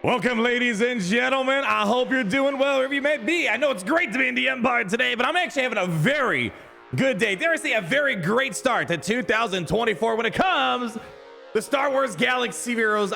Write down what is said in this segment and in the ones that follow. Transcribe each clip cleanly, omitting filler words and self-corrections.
Welcome, ladies and gentlemen. I hope you're doing well wherever you may be. I know it's great to be in the Empire today, but I'm actually having a very good day. Dare I say a very great start to 2024 when it comes to Star Wars Galaxy Heroes.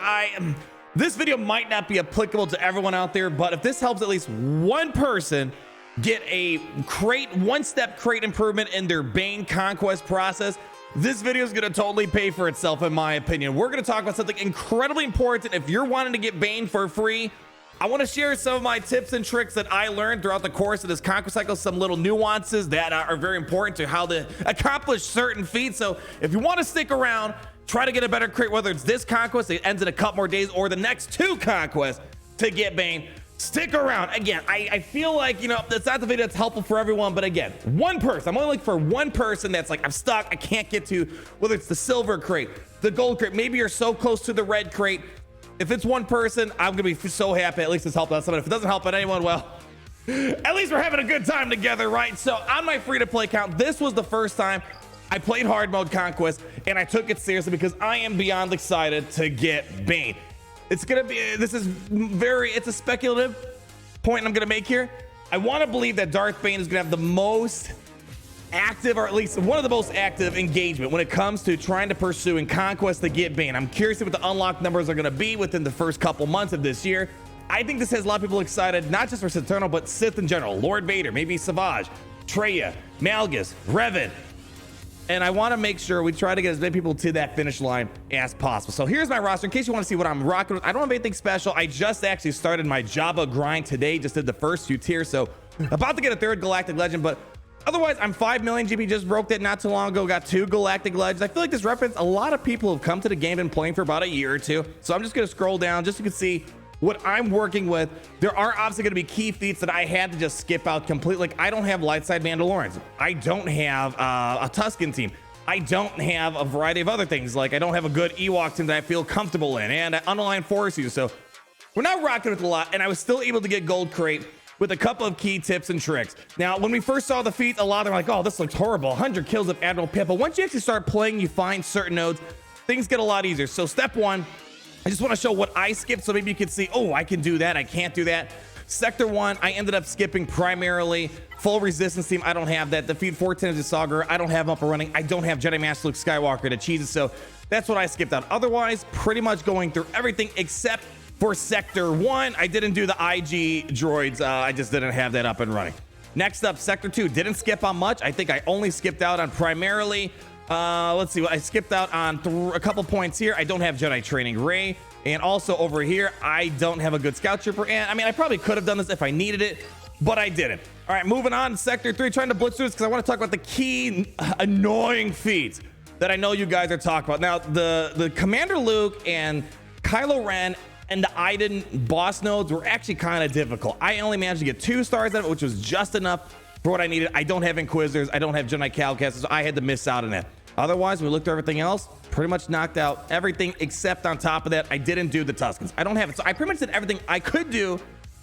This video might not be applicable to everyone out there, but if this helps at least one person get a one-step crate improvement in their Bane conquest process, this video is going to totally pay for itself, in my opinion. We're going to talk about something incredibly important. If you're wanting to get Bane for free, I want to share some of my tips and tricks that I learned throughout the course of this conquest cycle, some little nuances that are very important to how to accomplish certain feats. So if you want to stick around, try to get a better crate, whether it's this conquest, it ends in a couple more days, or the next two conquests to get Bane, stick around. Again, I feel like, you know, it's not the video that's helpful for everyone, but again, one person, I'm only looking for one person that's like, I'm stuck, I can't get to, whether it's the silver crate, the gold crate, maybe you're so close to the red crate. If it's one person, I'm gonna be so happy. At least it's helped out someone. If it doesn't help out anyone, well, at least we're having a good time together, right? So on my free-to-play account, this was the first time I played hard mode conquest, and I took it seriously because I am beyond excited to get Bane. It's gonna be, it's a speculative point I'm gonna make here. I want to believe that Darth Bane is gonna have the most active, or at least one of the most active engagement when it comes to trying to pursue in conquest to get Bane. I'm curious what the unlock numbers are gonna be within the first couple months of this year. I think this has a lot of people excited, not just for Sith Eternal, but Sith in general. Lord Vader, maybe Savage, Traya, Malgus, Revan. And I want to make sure we try to get as many people to that finish line as possible. So here's my roster in case you want to see what I'm rocking with. I don't have anything special. I just actually started my Jabba grind today, just did the first few tiers, so about to get a third Galactic Legend, but otherwise I'm 5 million. GB just broke that not too long ago, got 2 Galactic Legends. I feel like this reference, a lot of people have come to the game and playing for about a year or two, so I'm just going to scroll down just so you can see what I'm working with. There are obviously going to be key feats that I had to just skip out completely. Like, I don't have light side Mandalorians. I don't have a Tusken team. I don't have a variety of other things. Like, I don't have a good Ewok team that I feel comfortable in, and unaligned force user. So we're not rocking with a lot, and I was still able to get gold crate with a couple of key tips and tricks. Now, when we first saw the feats, a lot of them were like, oh, this looks horrible. 100 kills of Admiral Pitt. But once you actually start playing, you find certain nodes, things get a lot easier. So step one, I just want to show what I skipped so maybe you can see, oh, I can do that, I can't do that. Sector 1, I ended up skipping primarily full resistance team. I don't have that. Defeat 410 of the Saga, I don't have him up and running. I don't have Jedi Master Luke Skywalker to cheese it, so that's what I skipped out. Otherwise, pretty much going through everything except for Sector 1. I didn't do the IG droids. I just didn't have that up and running. Next up, Sector 2, didn't skip on much. I think I only skipped out on primarily let's see what I skipped out on a couple points here. I don't have Jedi Training Ray, and also over here I don't have a good Scout Trooper. And I mean, I probably could have done this if I needed it, but I didn't. All right, moving on to Sector 3, trying to blitz through this because I want to talk about the key annoying feats that I know you guys are talking about. Now, the Commander Luke and Kylo Ren and the Iden boss nodes were actually kind of difficult. I only managed to get 2 stars out of it, which was just enough for what I needed. I don't have Inquisitors, I don't have Jedi Calcasters, so I had to miss out on that. Otherwise, we looked at everything else, pretty much knocked out everything except on top of that, I didn't do the Tuskens. I don't have it. So I pretty much did everything I could do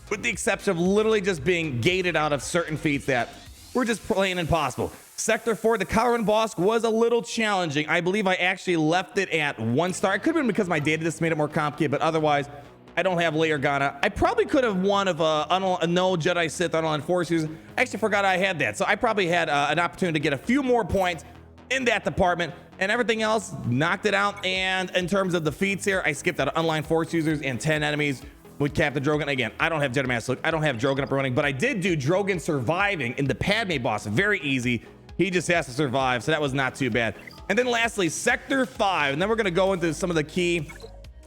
with the exception of literally just being gated out of certain feats that were just plain impossible. Sector 4, the Kylo Ren boss was a little challenging. I believe I actually left it at 1 star. It could have been because my data just made it more complicated, but otherwise, I don't have Leia Organa. I probably could have won of a no Jedi Sith unaligned force user. I actually forgot I had that. So I probably had an opportunity to get a few more points in that department, and everything else knocked it out. And in terms of the feats here, I skipped out unaligned force users and 10 enemies with Captain Drogon. Again, I don't have Jedi Master Luke, I don't have Drogon up and running, but I did do Drogon surviving in the Padme boss. Very easy. He just has to survive, so that was not too bad. And then lastly, Sector 5, and then we're going to go into some of the key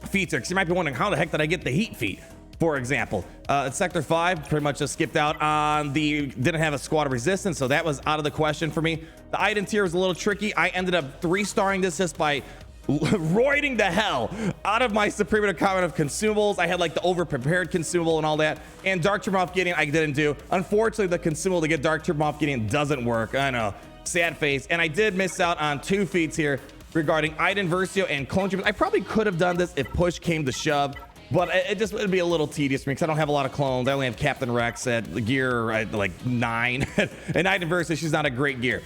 feats here, because you might be wondering, how the heck did I get the heat feat, for example? Sector 5, pretty much just skipped out on didn't have a squad of resistance, so that was out of the question for me. The item tier was a little tricky. I ended up 3-starring this just by roiding the hell out of my Supreme Command of consumables. I had like the over-prepared consumable and all that, and Dark Trooper Moff Gideon I didn't do. Unfortunately, the consumable to get Dark Trooper Moff Gideon doesn't work. I know, sad face. And I did miss out on 2 feats here regarding Iden Versio and Clone Troopers. I probably could have done this if push came to shove, but it'd be a little tedious for me because I don't have a lot of clones. I only have Captain Rex at gear like 9, and Iden Versio, she's not a great gear.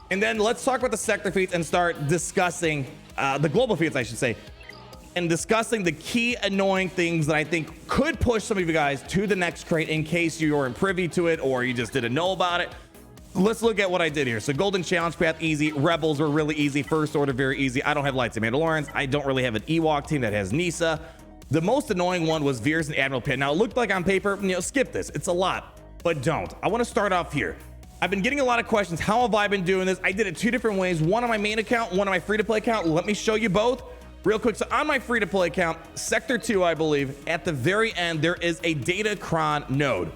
And then let's talk about the sector feats and start discussing the global feats, I should say. and discussing the key annoying things that I think could push some of you guys to the next crate in case you weren't privy to it or you just didn't know about it. Let's look at what I did here. So Golden Challenge Path, easy. Rebels were really easy. First Order, very easy. I don't have Lights of Mandalorians. I don't really have an Ewok team that has Nisa. The most annoying one was VEERS and Admiral Pit. Now, it looked like on paper, skip this. It's a lot, but don't. I want to start off here. I've been getting a lot of questions. How have I been doing this? I did it 2 different ways. One on my main account, one on my free-to-play account. Let me show you both real quick. So on my free-to-play account, Sector 2, I believe, at the very end, there is a Datacron node.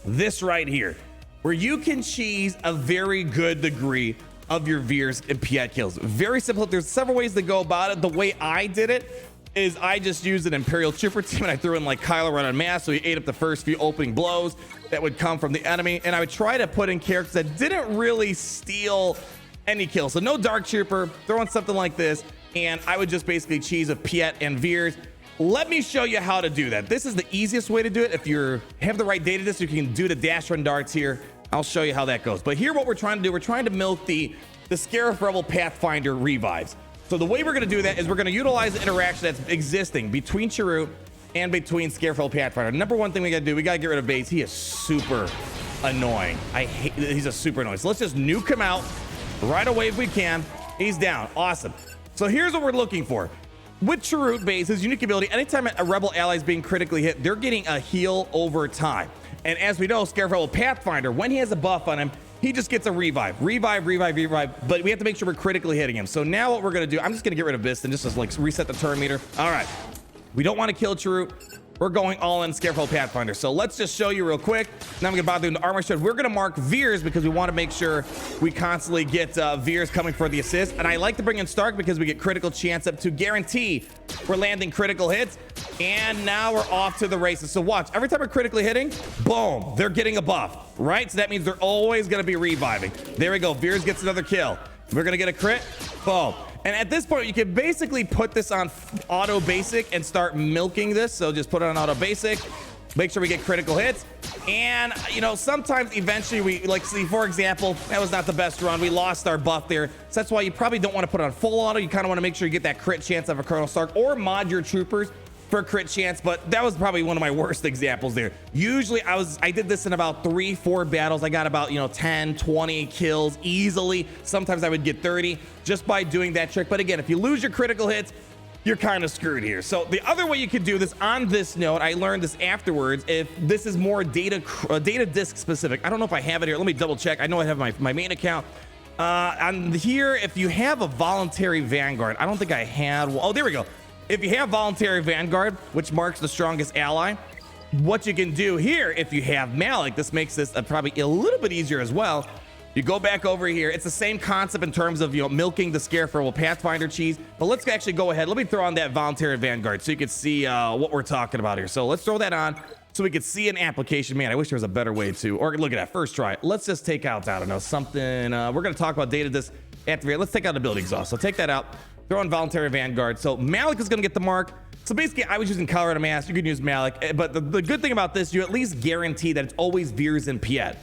This right here, where you can cheese a very good degree of your VEERS and PIETT kills. Very simple. There's several ways to go about it. The way I did it is I just used an Imperial Trooper team and I threw in like Kylo Ren on mass, so he ate up the first few opening blows that would come from the enemy, and I would try to put in characters that didn't really steal any kills. So no Dark Trooper, throw in something like this, and I would just basically cheese a PIETT and VEERS. Let me show you how to do that. This is the easiest way to do it. If you have the right data disk, you can do the dash run darts here. I'll show you how that goes. But here, what we're trying to do, we're trying to milk the Scarif Rebel Pathfinder revives. So the way we're going to do that is we're going to utilize the interaction that's existing between Chirrut and between Scarif Rebel Pathfinder. Number one thing we got to do, we got to get rid of Baze. He is super annoying. He's a super annoying. So let's just nuke him out right away if we can. He's down. Awesome. So here's what we're looking for. With Chirrut Baze, his unique ability, anytime a rebel ally is being critically hit, they're getting a heal over time. And as we know, Scarif Rebel Pathfinder, when he has a buff on him, he just gets a revive, but we have to make sure we're critically hitting him. So now what we're going to do, I'm just going to get rid of this and just like reset the turn meter. All right. We don't want to kill Chirrut. We're going all in Scarif Rebel Pathfinder. So let's just show you real quick. Now I'm going to bother doing the armor shed. We're going to mark VEERS because we want to make sure we constantly get VEERS coming for the assist. And I like to bring in Stark because we get critical chance up to guarantee we're landing critical hits. And now we're off to the races. So watch, every time we're critically hitting, boom, they're getting a buff, right? So that means they're always going to be reviving. There we go. VEERS gets another kill. We're going to get a crit. Boom. And at this point, you can basically put this on auto basic and start milking this. So just put it on auto basic, make sure we get critical hits. And, sometimes eventually we, like, see, for example, that was not the best run. We lost our buff there. So that's why you probably don't want to put it on full auto. You kind of want to make sure you get that crit chance of a Colonel Stark or mod your troopers for a crit chance, but that was probably one of my worst examples there. Usually I did this in about 3-4 battles. I got about 10 20 kills easily. Sometimes I would get 30 just by doing that trick. But again, if you lose your critical hits, you're kind of screwed here. So the other way you could do this on this note, I learned this afterwards, if this is more data disk specific. I don't know if I have it here. Let me double check. I know I have my main account. On here, if you have a voluntary Vanguard, I don't think I had. Oh, there we go. If you have voluntary Vanguard, which marks the strongest ally, what you can do here, if you have Malik, this makes this probably a little bit easier as well. You go back over here. It's the same concept in terms of, milking the Scarif Rebel Pathfinder cheese. But let's actually go ahead. Let me throw on that voluntary Vanguard so you can see what we're talking about here. So let's throw that on so we could see an application. Man, I wish there was a better way to, or look at that first try. Let's just take out, I don't know, something. We're going to talk about data disk at the very. Let's take out the ability exhaust. So take that out. Throw in voluntary Vanguard. So Malik is going to get the mark. So basically, I was using Colorado Mass. You can use Malik. But the good thing about this, you at least guarantee that it's always VEERS and PIETT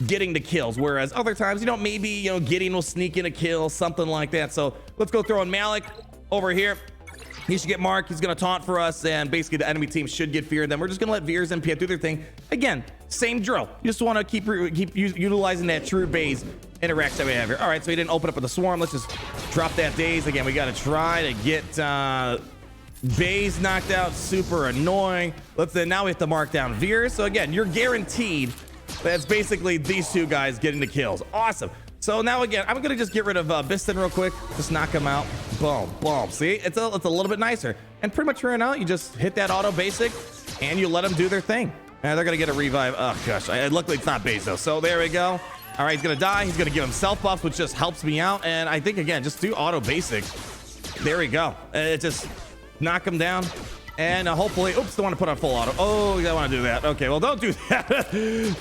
getting the kills. Whereas other times, maybe, Gideon will sneak in a kill, something like that. So let's go throw in Malik over here. He should get marked. He's going to taunt for us. And basically, the enemy team should get feared. Then we're just going to let VEERS and PIETT do their thing. Again, same drill. You just want to keep utilizing that true base interaction that we have here. All right, so he didn't open up with a swarm. Let's just drop that daze. Again, we got to try to get Baze knocked out. Super annoying. Now we have to mark down VEERS. So again, you're guaranteed that's basically these two guys getting the kills. Awesome. So now again, I'm gonna just get rid of Biston real quick. Just knock him out. Boom, boom. See, it's a little bit nicer. And pretty much right now, you just hit that auto basic and you let them do their thing. And they're gonna get a revive. Oh gosh, luckily it's not Baze though. So there we go. All right, he's gonna die. He's gonna give himself buffs, which just helps me out. And I think again, just do auto basic. There we go. It just knock him down. And hopefully, oops, don't want to put on full auto. Oh, you don't want to do that. Okay, well, don't do that.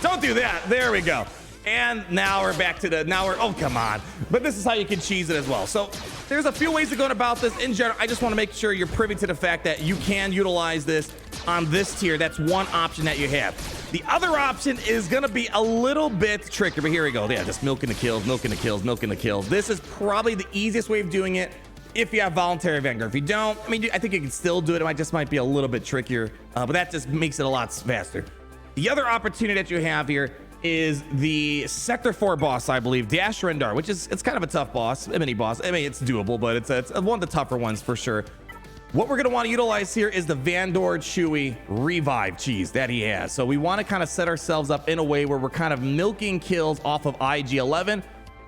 Don't do that. There we go. And now we're back to oh, come on. But this is how you can cheese it as well. So there's a few ways to go about this. In general, I just want to make sure you're privy to the fact that you can utilize this on this tier. That's one option that you have. The other option is going to be a little bit trickier, but here we go. Yeah, just milking the kills, milking the kills, milking the kills. This is probably the easiest way of doing it. if you have voluntary Vanguard. If you don't, I mean, I think you can still do it. It just might be a little bit trickier, but that just makes it a lot faster. The other opportunity that you have here is the Sector 4 boss, I believe, Dash Rendar, which is, it's kind of a tough boss, a mini boss. I mean, it's doable, but it's one of the tougher ones for sure. What we're going to want to utilize here is the Vandor Chewy revive cheese that he has. So we want to kind of set ourselves up in a way where we're kind of milking kills off of IG-11.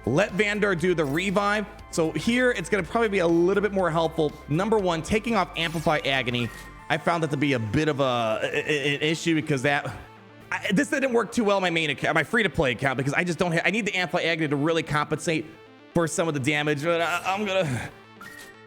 Let Vandor do the revive. So here it's going to probably be a little bit more helpful. Number one, taking off Amplify Agony. I found that to be a bit of an issue because this didn't work too well on my main account, my free-to-play account, because I just don't have, I need the Amplify Agony to really compensate for some of the damage. But I'm gonna,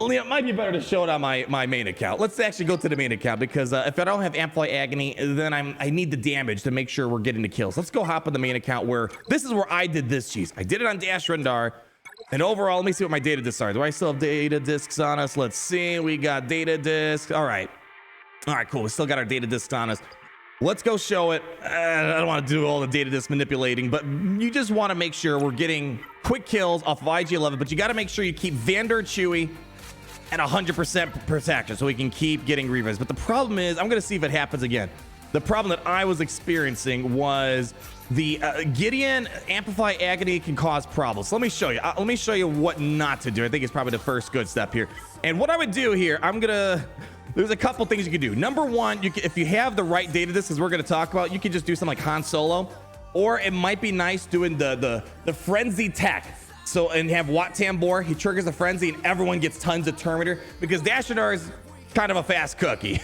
it might be better to show it on my main account. Let's actually go to the main account, because if I don't have Amplify Agony, then I need the damage to make sure we're getting the kills. Let's go hop on the main account, where this is where I did this cheese. I did it on Dash Rendar. And overall, let me see what my data discs are. Do I still have data discs on us? Let's see. We got data discs. All right, cool. We still got our data discs on us. Let's go show it. I don't want to do all the data disk manipulating, but you just want to make sure we're getting quick kills off of IG-11, but you got to make sure you keep Vandor Chewy at 100% protection so we can keep getting revives. But the problem is, I'm going to see if it happens again. The problem that I was experiencing was the Gideon Amplify Agony can cause problems. So let me show you. Let me show you what not to do. I think it's probably the first good step here. And what I would do here, there's a couple things you can do. Number one, if you have the right data discs, as we're going to talk about, you can just do something like Han Solo, or it might be nice doing the frenzy tech. So, and have Wat Tambor, he triggers a frenzy and everyone gets tons of Terminator, because Dash Rendar is kind of a fast cookie,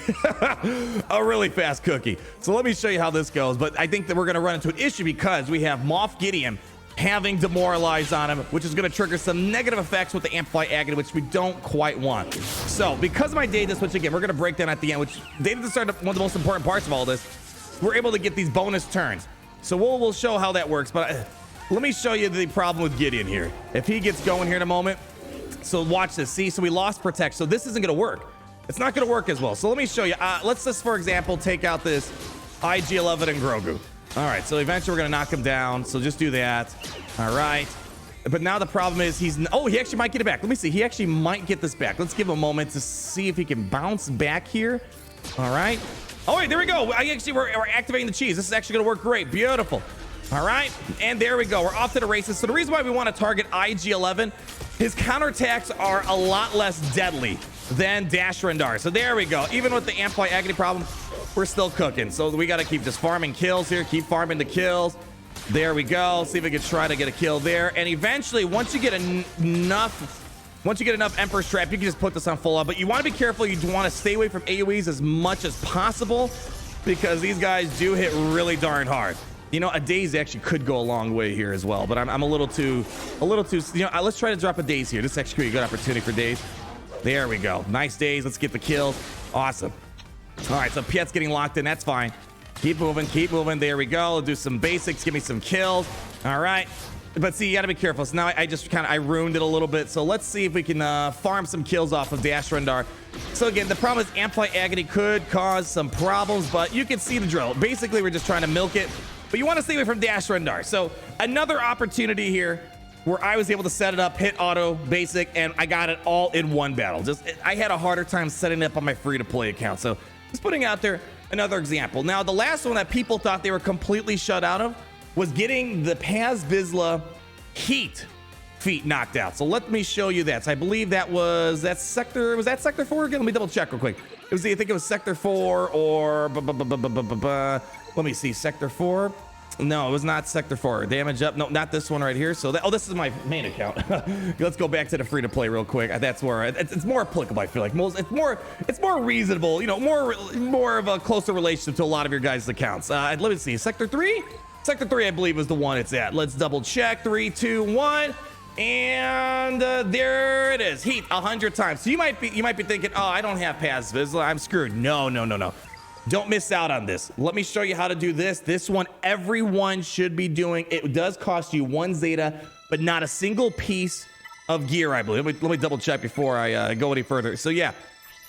a really fast cookie. So let me show you how this goes. But I think that we're going to run into an issue because we have Moff Gideon having demoralized on him, which is going to trigger some negative effects with the Amplify Agony, which we don't quite want. So because of my data disc, which again, we're going to break down at the end, which data discs are one of the most important parts of all this, we're able to get these bonus turns. So we'll show how that works. But let me show you the problem with Gideon here. If he gets going here in a moment. So watch this. See, so we lost Protect. So this isn't going to work. It's not going to work as well. So let me show you. Let's just, for example, take out this IG-11 and Grogu. All right, so eventually we're going to knock him down. So just do that. All right. But now the problem is he actually might get it back. Let me see. He actually might get this back. Let's give him a moment to see if he can bounce back here. All right. Oh, wait, there we go. We're activating the cheese. This is actually going to work great. Beautiful. All right. And there we go. We're off to the races. So the reason why we want to target IG-11, his counterattacks are a lot less deadly than Dash Rendar. So there we go. Even with the Amplify Agony problem, we're still cooking. So we got to keep just farming kills here. Keep farming the kills. There we go. See if we can try to get a kill there. And eventually, once you get enough Emperor's Trap, you can just put this on full out. But you want to be careful. You want to stay away from AoEs as much as possible, because these guys do hit really darn hard. You know, a daze actually could go a long way here as well. But I'm a little too, let's try to drop a daze here. This is actually a good opportunity for daze. There we go. Nice daze. Let's get the kills. Awesome. All right, so PIETT's getting locked in. That's fine. Keep moving. Keep moving. There we go. Do some basics. Give me some kills. All right. But see, you got to be careful. So now I ruined it a little bit. So let's see if we can farm some kills off of Dash Rendar. So again, the problem is Amplify Agony could cause some problems, but you can see the drill. Basically, we're just trying to milk it. But you want to stay away from Dash Rendar. So another opportunity here where I was able to set it up, hit auto, basic, and I got it all in one battle. I had a harder time setting it up on my free-to-play account. So just putting out there another example. Now, the last one that people thought they were completely shut out of was getting the VIZSLA heat feat knocked out. So let me show you that. So I believe was that Sector 4 again? Let me double check real quick. I think it was Sector 4 or let me see, Sector 4. No, it was not Sector 4. Damage up. No, not this one right here. So this is my main account. Let's go back to the free to play real quick. That's where it's more applicable. I feel like it's more reasonable. You know, more of a closer relationship to a lot of your guys' accounts. Let me see. Sector 3. Sector 3, I believe, is the one it's at. Let's double check. 3, 2, 1. And there it is. Heat 100 times. So you might be thinking, oh, I don't have VIZSLA. I'm screwed. No. Don't miss out on this. Let me show you how to do this. This one, everyone should be doing. It does cost you 1 Zeta, but not a single piece of gear, I believe. Let me double check before I go any further. So yeah,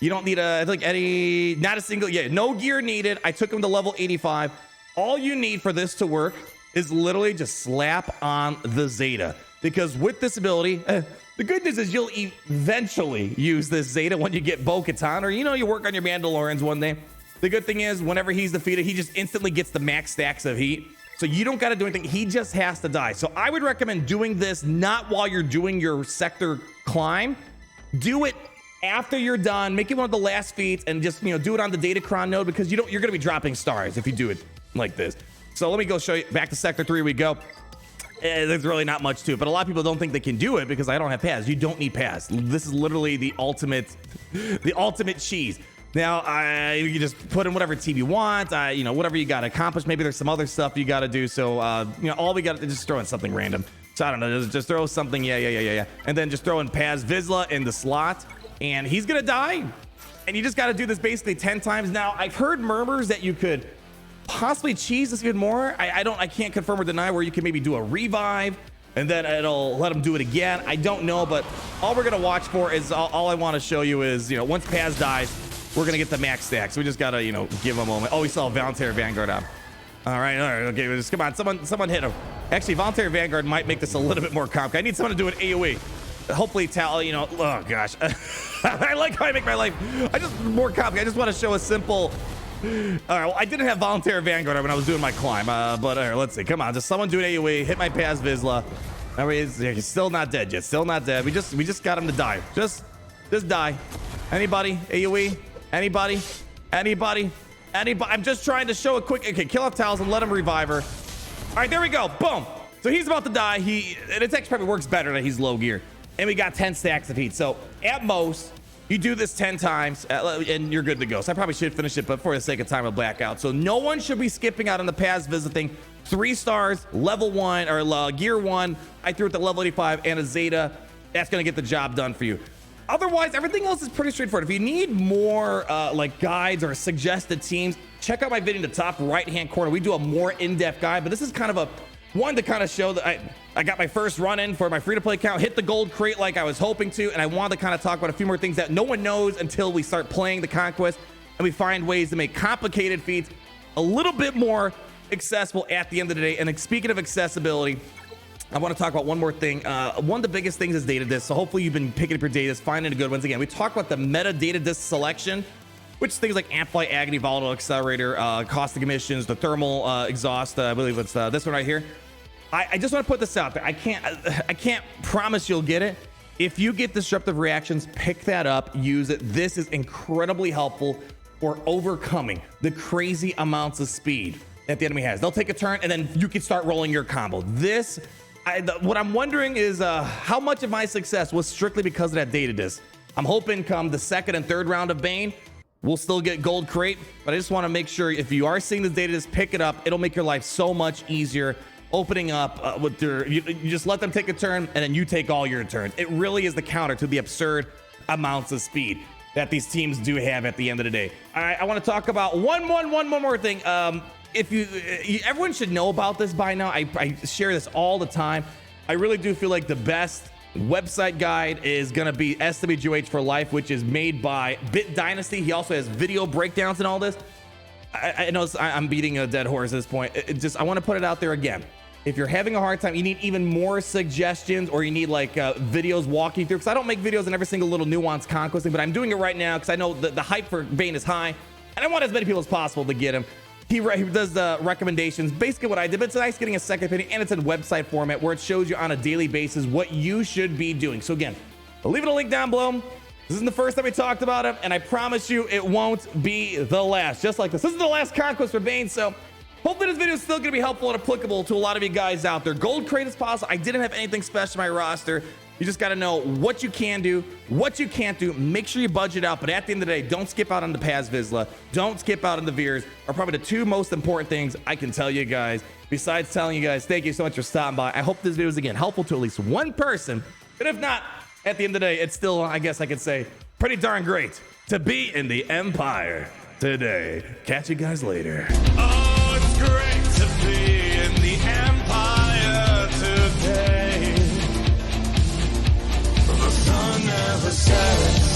you don't need no gear needed. I took him to level 85. All you need for this to work is literally just slap on the Zeta. because with this ability, the good news is you'll eventually use this Zeta when you get Bo-Katan, or you work on your Mandalorians one day. The good thing is whenever he's defeated, he just instantly gets the max stacks of heat. So you don't got to do anything. He just has to die. So I would recommend doing this not while you're doing your sector climb. Do it after you're done. Make it one of the last feats and just, do it on the Datacron node, because you're going to be dropping stars if you do it like this. So let me go show you. Back to sector 3 we go. There's really not much to it, but a lot of people don't think they can do it because I don't have paths. You don't need paths. This is literally the ultimate cheese. Now, you can just put in whatever team you want, whatever you got to accomplish. Maybe there's some other stuff you got to do. So, all we got to just throw in something random. So I don't know, just throw something. Yeah. And then just throw in VIZSLA in the slot, and he's going to die. And you just got to do this basically 10 times. Now, I've heard murmurs that you could possibly cheese this even more. I can't confirm or deny where you can maybe do a revive and then it'll let him do it again. I don't know, but all we're going to watch for is all I want to show you is, once Paz dies, we're going to get the max stack. So we just got to, give him a moment. Oh, we saw Voluntary Vanguard up. All right. Okay, just come on. Someone hit him. Actually, Voluntary Vanguard might make this a little bit more complicated. I need someone to do an AoE. Hopefully, oh gosh. I like how I make my life more complicated. I just want to show a simple. All right, well, I didn't have Voluntary Vanguard when I was doing my climb, but let's see. Come on, just someone do an AoE. Hit my Paz VIZSLA. He's still not dead yet. Still not dead. We just got him to die. Just die. Anybody? AoE? Anybody? I'm just trying to show a quick. Okay, kill off Talisman. Let him revive her. All right, there we go. Boom. So he's about to die. And it actually probably works better that he's low gear. And we got 10 stacks of heat. So at most, you do this 10 times and you're good to go. So I probably should finish it, but for the sake of time, I'll black out. So no one should be skipping out on the Paz VIZSLA thing. 3 stars, level 1 or gear 1. I threw it to level 85 and a Zeta. That's going to get the job done for you. Otherwise, everything else is pretty straightforward. If you need more like guides or suggested teams, check out my video in the top right-hand corner. We do a more in-depth guide, but this is kind of one to kind of show that I got my first run in for my free-to-play account, hit the gold crate like I was hoping to, and I wanted to kind of talk about a few more things that no one knows until we start playing the Conquest, and we find ways to make complicated feats a little bit more accessible at the end of the day. And speaking of accessibility, I want to talk about one more thing. One of the biggest things is DATADISK. So hopefully you've been picking up your DATADISK, finding the good ones. Again, we talked about the meta DATADISK selection, which is things like Amplify, Agony, Volatile Accelerator, Caustic Emissions, the Thermal Exhaust. I believe it's this one right here. I just want to put this out there. I can't promise you'll get it. If you get Disruptive Reactions, pick that up, use it. This is incredibly helpful for overcoming the crazy amounts of speed that the enemy has. They'll take a turn and then you can start rolling your combo. What I'm wondering is how much of my success was strictly because of that DATADISK. I'm hoping come the 2nd and 3rd round of Bane, we'll still get gold crate, but I just want to make sure if you are seeing this DATADISK, pick it up. It'll make your life so much easier. Opening up with you just let them take a turn and then you take all your turns. It really is the counter to the absurd amounts of speed that these teams do have at the end of the day. All right, I want to talk about one more thing. Everyone should know about this by now. I share this all the time. I really do feel like the best website guide is going to be SWGH for Life, which is made by Bit Dynasty. He also has video breakdowns and all this. I know I'm beating a dead horse at this point. I want to put it out there again. If you're having a hard time, you need even more suggestions, or you need like videos walking through, because I don't make videos on every single little nuanced Conquest thing, but I'm doing it right now because I know the hype for Bane is high, and I want as many people as possible to get him. He does the recommendations, basically what I did, but it's nice getting a second opinion, and it's in website format where it shows you on a daily basis what you should be doing. So again, I'll leave it a link down below. This isn't the first time we talked about him, and I promise you it won't be the last. Just like this is the last Conquest for Bane, so hopefully this video is still going to be helpful and applicable to a lot of you guys out there. Gold crate is possible. I didn't have anything special in my roster. You just got to know what you can do, what you can't do. Make sure you budget out, but at the end of the day, don't skip out on the Paz VIZSLA. Don't skip out on the VEERS, are probably the 2 most important things I can tell you guys. Besides telling you guys, thank you so much for stopping by. I hope this video is, again, helpful to at least one person. But if not, at the end of the day, it's still, I guess I could say, pretty darn great to be in the Empire today. Catch you guys later. Oh, it's great to be in the Empire today. The sun never sets.